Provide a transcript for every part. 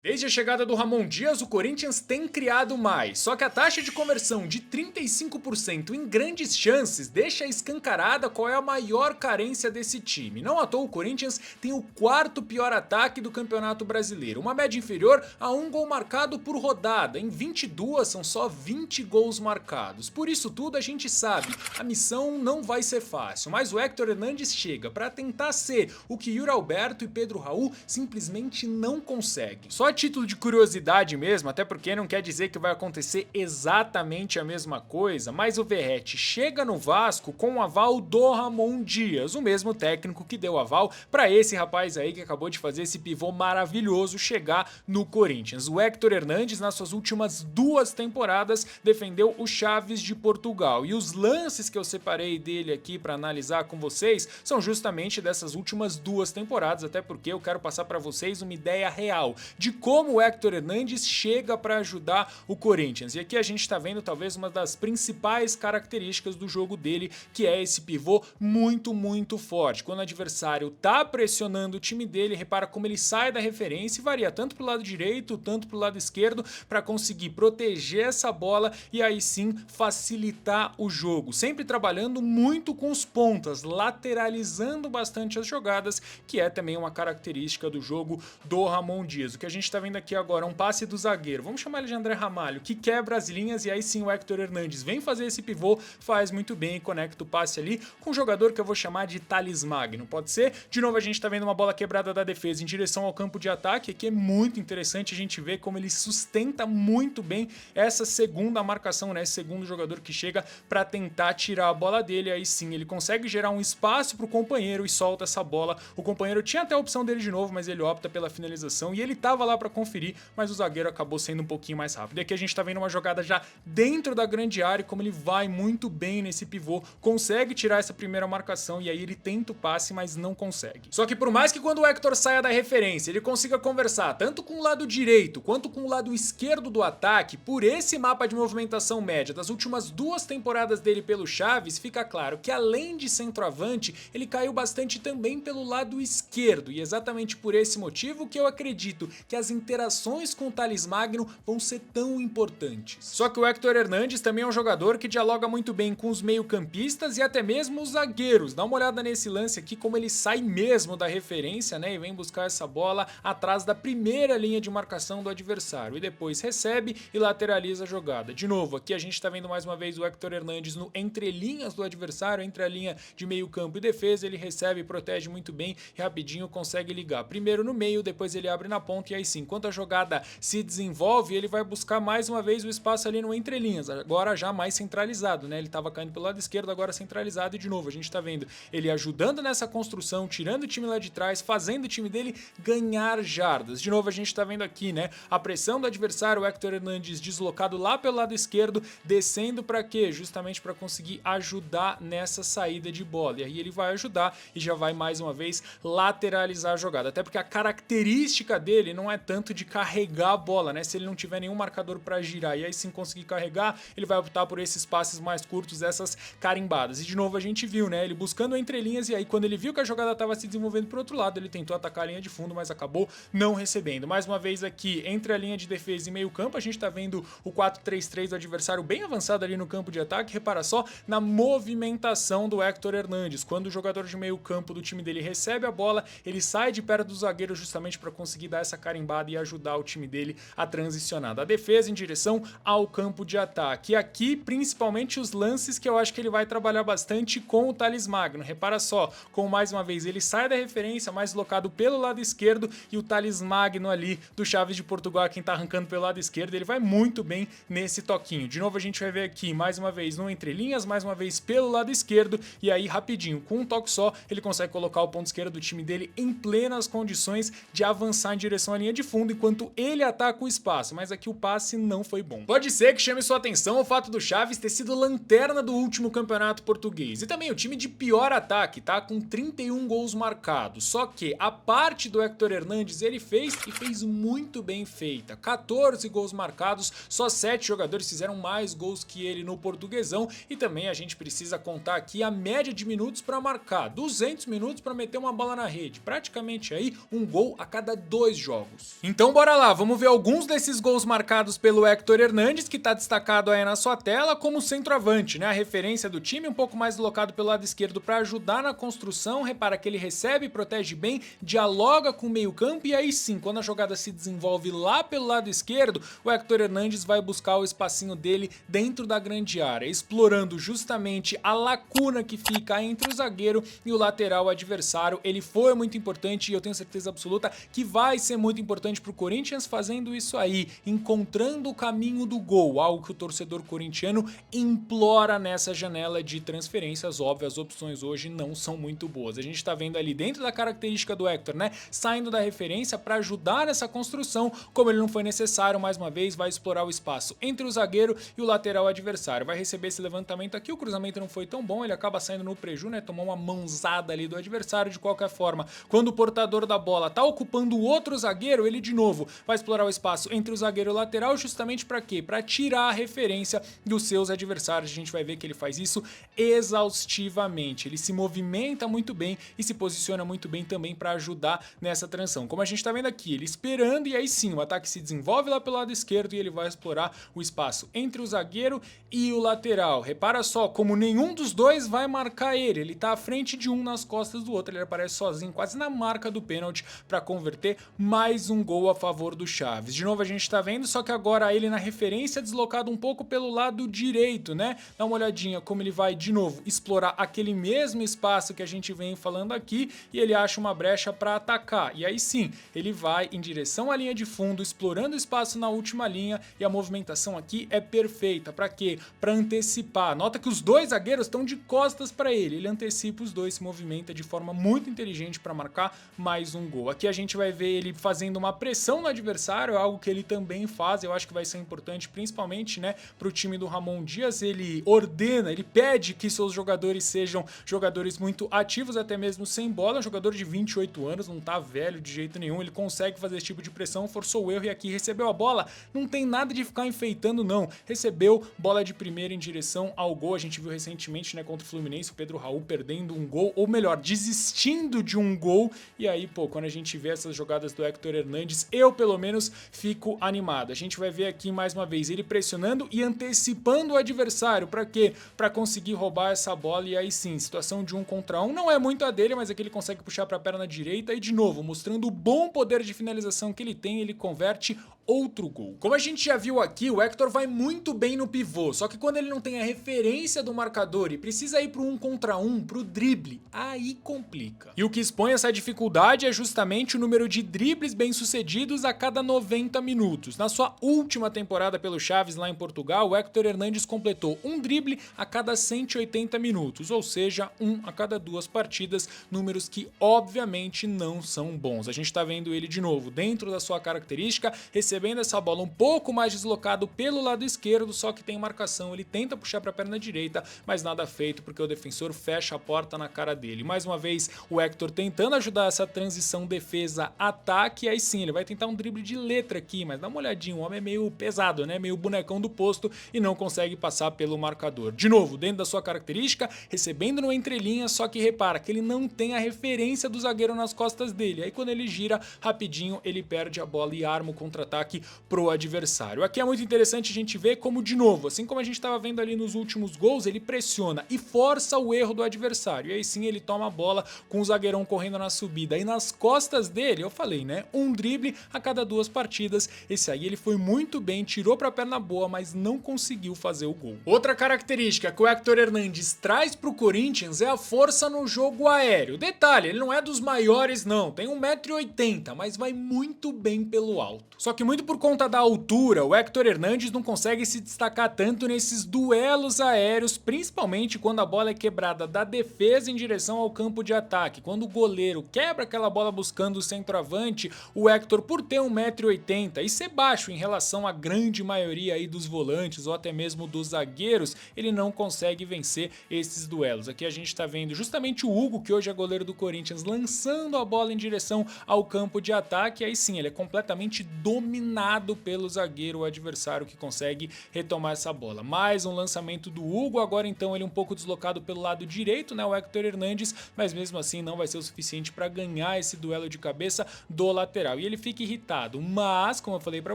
Desde a chegada do Ramon Dias, o Corinthians tem criado mais, só que a taxa de conversão de 35% em grandes chances deixa escancarada qual é a maior carência desse time. Não à toa o Corinthians tem o quarto pior ataque do Campeonato Brasileiro, uma média inferior a um gol marcado por rodada, em 22 são só 20 gols marcados. Por isso tudo a gente sabe, a missão não vai ser fácil, mas o Héctor Hernandes chega para tentar ser o que Yuri Alberto e Pedro Raul simplesmente não conseguem. Só a título de curiosidade mesmo, até porque não quer dizer que vai acontecer exatamente a mesma coisa, mas o Verratti chega no Vasco com o aval do Ramon Dias, o mesmo técnico que deu aval para esse rapaz aí que acabou de fazer esse pivô maravilhoso chegar no Corinthians. O Héctor Hernandes, nas suas últimas 2 temporadas, defendeu o Chaves de Portugal, e os lances que eu separei dele aqui para analisar com vocês são justamente dessas últimas 2 temporadas, até porque eu quero passar para vocês uma ideia real de como o Héctor Hernandes chega para ajudar o Corinthians. E aqui a gente está vendo talvez uma das principais características do jogo dele, que é esse pivô muito forte. Quando o adversário tá pressionando o time dele, repara como ele sai da referência e varia tanto pro lado direito, tanto pro lado esquerdo, para conseguir proteger essa bola e aí sim facilitar o jogo. Sempre trabalhando muito com os pontas, lateralizando bastante as jogadas, que é também uma característica do jogo do Ramon Dias. O que a gente tá vendo aqui agora é um passe do zagueiro, vamos chamar ele de André Ramalho, que quebra as linhas, e aí sim o Héctor Hernandes vem fazer esse pivô, faz muito bem e conecta o passe ali com um jogador que eu vou chamar de Thales Magno, pode ser? De novo a gente tá vendo uma bola quebrada da defesa em direção ao campo de ataque, aqui é muito interessante a gente ver como ele sustenta muito bem essa segunda marcação, né? Esse segundo jogador que chega para tentar tirar a bola dele, aí sim ele consegue gerar um espaço pro companheiro e solta essa bola. O companheiro tinha até a opção dele de novo, mas ele opta pela finalização e ele tava lá para conferir, mas o zagueiro acabou sendo um pouquinho mais rápido. E aqui a gente tá vendo uma jogada já dentro da grande área, como ele vai muito bem nesse pivô, consegue tirar essa primeira marcação e aí ele tenta o passe, mas não consegue. Só que por mais que quando o Héctor saia da referência, ele consiga conversar tanto com o lado direito quanto com o lado esquerdo do ataque, por esse mapa de movimentação média das últimas 2 temporadas dele pelo Chaves, fica claro que além de centroavante, ele caiu bastante também pelo lado esquerdo, e exatamente por esse motivo que eu acredito que as interações com o Thales Magno vão ser tão importantes. Só que o Héctor Hernandes também é um jogador que dialoga muito bem com os meio-campistas e até mesmo os zagueiros. Dá uma olhada nesse lance aqui, como ele sai mesmo da referência, né, e vem buscar essa bola atrás da primeira linha de marcação do adversário, e depois recebe e lateraliza a jogada. De novo, aqui a gente tá vendo mais uma vez o Héctor Hernandes no entrelinhas do adversário, entre a linha de meio-campo e defesa, ele recebe e protege muito bem e rapidinho consegue ligar. Primeiro no meio, depois ele abre na ponta, e aí sim, enquanto a jogada se desenvolve, ele vai buscar mais uma vez o espaço ali no entrelinhas, agora já mais centralizado, né? Ele estava caindo pelo lado esquerdo, agora centralizado, e de novo a gente tá vendo ele ajudando nessa construção, tirando o time lá de trás, fazendo o time dele ganhar jardas. De novo a gente tá vendo aqui, né, a pressão do adversário, o Héctor Hernandes deslocado lá pelo lado esquerdo, descendo para quê? Justamente para conseguir ajudar nessa saída de bola, e aí ele vai ajudar e já vai mais uma vez lateralizar a jogada, até porque a característica dele não é tanto de carregar a bola, né? Se ele não tiver nenhum marcador para girar e aí sim conseguir carregar, ele vai optar por esses passes mais curtos, essas carimbadas. E de novo a gente viu, né? Ele buscando entrelinhas, e aí quando ele viu que a jogada estava se desenvolvendo pro outro lado, ele tentou atacar a linha de fundo, mas acabou não recebendo. Mais uma vez aqui, entre a linha de defesa e meio campo, a gente tá vendo o 4-3-3 do adversário bem avançado ali no campo de ataque. Repara só na movimentação do Héctor Hernandes. Quando o jogador de meio campo do time dele recebe a bola, ele sai de perto do zagueiro justamente para conseguir dar essa carimbada e ajudar o time dele a transicionar da defesa em direção ao campo de ataque. E aqui, principalmente os lances que eu acho que ele vai trabalhar bastante com o Thales Magno. Repara só, como mais uma vez ele sai da referência, mais deslocado pelo lado esquerdo, e o Thales Magno ali do Chaves de Portugal, quem tá arrancando pelo lado esquerdo, ele vai muito bem nesse toquinho. De novo a gente vai ver aqui, mais uma vez no entrelinhas, mais uma vez pelo lado esquerdo, e aí rapidinho, com um toque só, ele consegue colocar o ponto esquerdo do time dele em plenas condições de avançar em direção à linha de fundo, enquanto ele ataca o espaço, mas aqui o passe não foi bom. Pode ser que chame sua atenção o fato do Chaves ter sido lanterna do último campeonato português, e também o time de pior ataque, tá? Com 31 gols marcados, só que a parte do Héctor Hernandes ele fez, e fez muito bem feita. 14 gols marcados, só 7 jogadores fizeram mais gols que ele no Portuguesão, e também a gente precisa contar aqui a média de minutos para marcar, 200 minutos para meter uma bola na rede, praticamente aí um gol a cada 2 jogos. gols. Então bora lá, vamos ver alguns desses gols marcados pelo Héctor Hernandes, que tá destacado aí na sua tela como centroavante, né? A referência do time, um pouco mais deslocado pelo lado esquerdo para ajudar na construção. Repara que ele recebe, protege bem, dialoga com o meio-campo e aí sim, quando a jogada se desenvolve lá pelo lado esquerdo, o Héctor Hernandes vai buscar o espacinho dele dentro da grande área, explorando justamente a lacuna que fica entre o zagueiro e o lateral adversário. Ele foi muito importante e eu tenho certeza absoluta que vai ser muito importante para o Corinthians fazendo isso aí, encontrando o caminho do gol, algo que o torcedor corintiano implora nessa janela de transferências. Óbvio, as opções hoje não são muito boas. A gente tá vendo ali dentro da característica do Héctor, né, saindo da referência para ajudar nessa construção. Como ele não foi necessário, mais uma vez, vai explorar o espaço entre o zagueiro e o lateral adversário. Vai receber esse levantamento aqui, o cruzamento não foi tão bom, ele acaba saindo no preju, né, tomou uma mãozada ali do adversário. De qualquer forma, quando o portador da bola tá ocupando o outro zagueiro, ele de novo vai explorar o espaço entre o zagueiro e o lateral, justamente para quê? Para tirar a referência dos seus adversários. A gente vai ver que ele faz isso exaustivamente, ele se movimenta muito bem e se posiciona muito bem também para ajudar nessa transição. Como a gente tá vendo aqui, ele esperando e aí sim, o ataque se desenvolve lá pelo lado esquerdo e ele vai explorar o espaço entre o zagueiro e o lateral. Repara só como nenhum dos dois vai marcar ele tá à frente de um nas costas do outro, ele aparece sozinho, quase na marca do pênalti para converter mais um gol a favor do Chaves. De novo a gente tá vendo, só que agora ele na referência deslocado um pouco pelo lado direito, né? Dá uma olhadinha como ele vai de novo explorar aquele mesmo espaço que a gente vem falando aqui e ele acha uma brecha para atacar. E aí sim, ele vai em direção à linha de fundo, explorando o espaço na última linha e a movimentação aqui é perfeita. Para quê? Para antecipar. Nota que os dois zagueiros estão de costas para ele. Ele antecipa os dois, se movimenta de forma muito inteligente para marcar mais um gol. Aqui a gente vai ver ele fazendo uma pressão no adversário, algo que ele também faz. Eu acho que vai ser importante, principalmente, né, para o time do Ramon Dias. Ele ordena, ele pede que seus jogadores sejam jogadores muito ativos, até mesmo sem bola. Um jogador de 28 anos, não tá velho de jeito nenhum, ele consegue fazer esse tipo de pressão, forçou o erro e aqui recebeu a bola. Não tem nada de ficar enfeitando, não. Recebeu bola de primeira em direção ao gol. A gente viu recentemente, né, contra o Fluminense, o Pedro Raul perdendo um gol, ou melhor, desistindo de um gol. E aí, pô, quando a gente vê essas jogadas do Héctor Hernandes, eu pelo menos fico animado. A gente vai ver aqui mais uma vez ele pressionando e antecipando o adversário. Pra quê? Pra conseguir roubar essa bola. E aí sim, situação de 1 contra 1, não é muito a dele, mas aqui ele consegue puxar pra perna direita e de novo, mostrando o bom poder de finalização que ele tem, ele converte outro gol. Como a gente já viu aqui, o Héctor vai muito bem no pivô, só que quando ele não tem a referência do marcador e precisa ir pro 1 contra 1, pro drible, aí complica. E o que expõe essa dificuldade é justamente o número de dribles bem-sucedidos a cada 90 minutos. Na sua última temporada pelo Chaves lá em Portugal, o Héctor Hernandes completou um drible a cada 180 minutos, ou seja, um a cada 2 partidas, números que obviamente não são bons. A gente tá vendo ele de novo dentro da sua característica, recebendo essa bola um pouco mais deslocado pelo lado esquerdo, só que tem marcação, ele tenta puxar para a perna direita, mas nada feito porque o defensor fecha a porta na cara dele. Mais uma vez o Héctor tentando ajudar essa transição defesa-ataque, aí sim, ele vai tentar um drible de letra aqui, mas dá uma olhadinha, o homem é meio pesado, né, meio bonecão do posto e não consegue passar pelo marcador. De novo, dentro da sua característica, recebendo no entrelinha, só que repara que ele não tem a referência do zagueiro nas costas dele, aí quando ele gira rapidinho, ele perde a bola e arma o contra-ataque pro adversário. Aqui é muito interessante a gente ver como, de novo, assim como a gente estava vendo ali nos últimos gols, ele pressiona e força o erro do adversário. E aí sim ele toma a bola com o zagueirão correndo na subida. E nas costas dele, eu falei, né? Um drible a cada 2 partidas. Esse aí ele foi muito bem, tirou pra perna boa, mas não conseguiu fazer o gol. Outra característica que o Héctor Hernandes traz pro Corinthians é a força no jogo aéreo. Detalhe, ele não é dos maiores não, tem 1,80 m, mas vai muito bem pelo alto. Só que muito por conta da altura, o Héctor Hernandes não consegue se destacar tanto nesses duelos aéreos, principalmente quando a bola é quebrada da defesa em direção ao campo de ataque. Quando o goleiro quebra aquela bola buscando o centroavante, o Héctor, por ter 1,80 m e ser baixo em relação à grande maioria aí dos volantes ou até mesmo dos zagueiros, ele não consegue vencer esses duelos. Aqui a gente tá vendo justamente o Hugo, que hoje é goleiro do Corinthians, lançando a bola em direção ao campo de ataque, aí sim, ele é completamente dominante dominado pelo zagueiro adversário que consegue retomar essa bola. Mais um lançamento do Hugo, agora então ele um pouco deslocado pelo lado direito, né, o Hector Hernandes, mas mesmo assim não vai ser o suficiente para ganhar esse duelo de cabeça do lateral. E ele fica irritado, mas, como eu falei para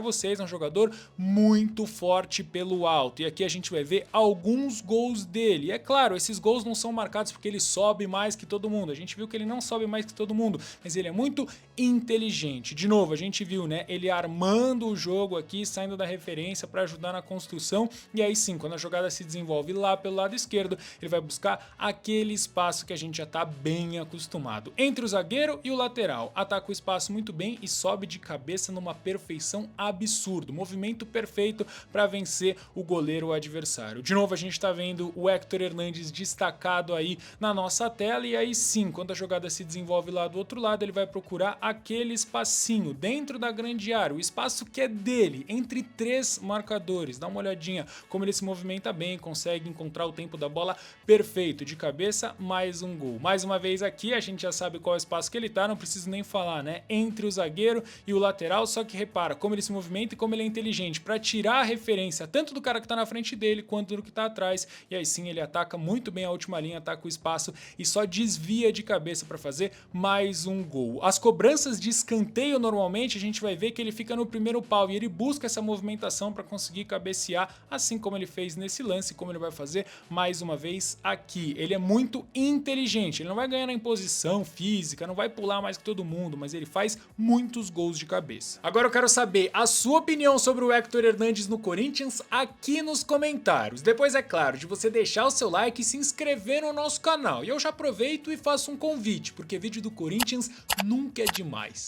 vocês, é um jogador muito forte pelo alto. E aqui a gente vai ver alguns gols dele. E é claro, esses gols não são marcados porque ele sobe mais que todo mundo. A gente viu que ele não sobe mais que todo mundo, mas ele é muito inteligente. De novo, a gente viu, né, ele armando o jogo aqui, saindo da referência para ajudar na construção. E aí sim, quando a jogada se desenvolve lá pelo lado esquerdo, ele vai buscar aquele espaço que a gente já tá bem acostumado. Entre o zagueiro e o lateral, ataca o espaço muito bem e sobe de cabeça numa perfeição absurda. Movimento perfeito para vencer o goleiro adversário. De novo, a gente tá vendo o Hector Hernandes destacado aí na nossa tela, e aí sim, quando a jogada se desenvolve lá do outro lado, ele vai procurar aquele espacinho dentro da grande área, o espaço que é dele, entre três marcadores. Dá uma olhadinha como ele se movimenta bem, consegue encontrar o tempo da bola perfeito, de cabeça, mais um gol. Mais uma vez aqui, a gente já sabe qual é o espaço que ele tá, não preciso nem falar, né? Entre o zagueiro e o lateral, só que repara como ele se movimenta e como ele é inteligente para tirar a referência tanto do cara que tá na frente dele quanto do que tá atrás, e aí sim ele ataca muito bem a última linha, ataca o espaço e só desvia de cabeça para fazer mais um gol. As cobranças de escanteio normalmente a gente vai ver que ele fica no primeiro pau e ele busca essa movimentação para conseguir cabecear, assim como ele fez nesse lance, como ele vai fazer mais uma vez aqui. Ele é muito inteligente, ele não vai ganhar na imposição física, não vai pular mais que todo mundo, mas ele faz muitos gols de cabeça. Agora eu quero saber a sua opinião sobre o Hector Hernandes no Corinthians aqui nos comentários. Depois, é claro, de você deixar o seu like e se inscrever no nosso canal. E eu já aproveito e faço um convite, porque vídeo do Corinthians nunca é demais.